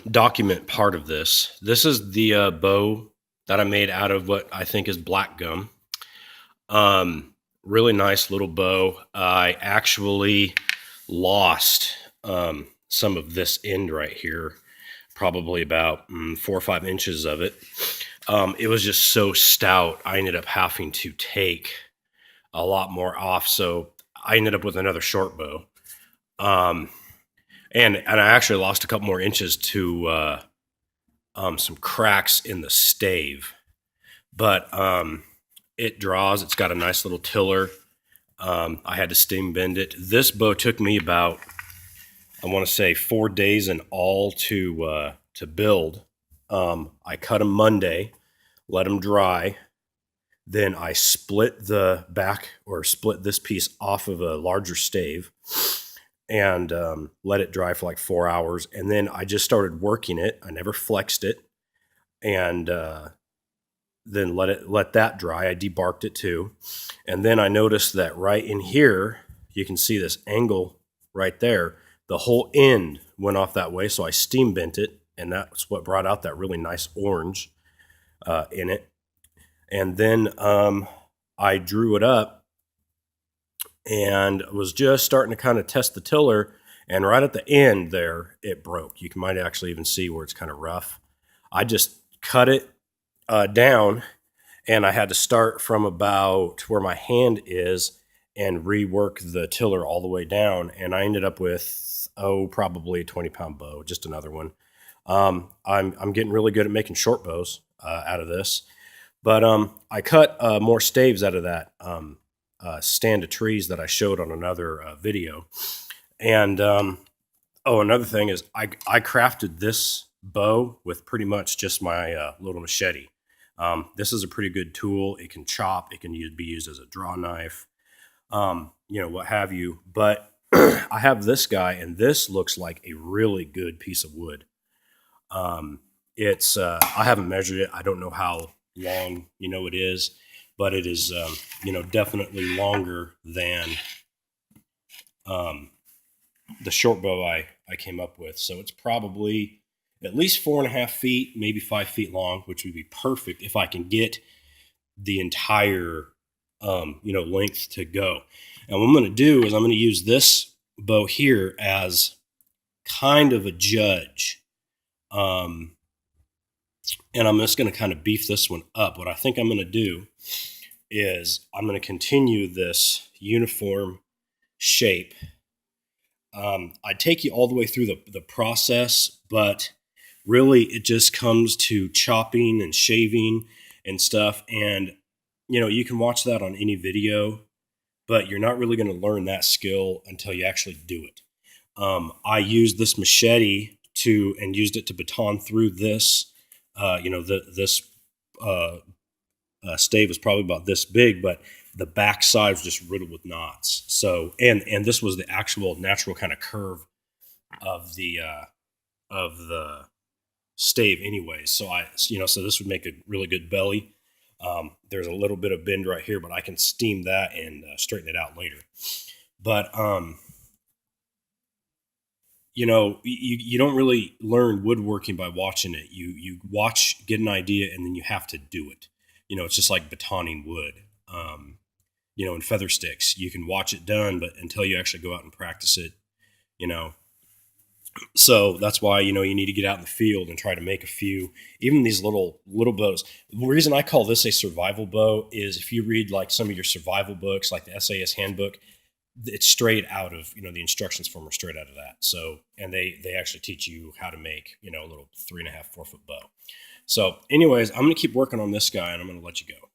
document part of this. This is the bow that I made out of what I think is black gum. Really nice little bow. I actually lost some of this end right here, probably about 4 or 5 inches of it. It was just so stout, I ended up having to take a lot more off. So I ended up with another short bow. Um, and I actually lost a couple more inches to some cracks in the stave. But it draws. It's got a nice little tiller. I had to steam bend it. This bow took me about, I want to say, 4 days in all to build. I cut them Monday, let them dry. Then I split the back, or split this piece off of a larger stave, and let it dry for like 4 hours. And then I just started working it. I never flexed it, and then let that dry. I debarked it too, and then I noticed that right in here, you can see this angle right there. The whole end went off that way, so I steam bent it, and that's what brought out that really nice orange in it. And then I drew it up and was just starting to kind of test the tiller. And right at the end there, it broke. You might actually even see where it's kind of rough. I just cut it down, and I had to start from about where my hand is and rework the tiller all the way down. And I ended up with, probably a 20-pound bow, just another one. I'm getting really good at making short bows out of this. But I cut more staves out of that stand of trees that I showed on another video. And another thing is I crafted this bow with pretty much just my little machete. This is a pretty good tool. It can chop. It can be used as a draw knife, what have you. But I have this guy, and this looks like a really good piece of wood. It's I haven't measured it. I don't know how long it is, but it is definitely longer than the short bow I came up with. So it's probably at least 4.5 feet, maybe 5 feet long, which would be perfect if I can get the entire length to go. And what I'm going to do is I'm going to use this bow here as kind of a judge. And I'm just going to kind of beef this one up. What I think I'm going to do is I'm going to continue this uniform shape. I take you all the way through the process, but really it just comes to chopping and shaving and stuff. And, you can watch that on any video, but you're not really going to learn that skill until you actually do it. I used this machete and used it to baton through this. This stave was probably about this big, but the back side was just riddled with knots. So, and this was the actual natural kind of curve of the stave anyway. So so this would make a really good belly. There's a little bit of bend right here, but I can steam that and straighten it out later. But, you don't really learn woodworking by watching it. You watch, get an idea, and then you have to do it. It's just like batoning wood. In feather sticks, you can watch it done, but until you actually go out and practice it, So that's why, you need to get out in the field and try to make a few, even these little bows. The reason I call this a survival bow is if you read like some of your survival books, like the SAS handbook, it's straight out of, the instructions form are straight out of that. So, and they actually teach you how to make, a little 3.5, 4 foot bow. So anyways, I'm going to keep working on this guy, and I'm going to let you go.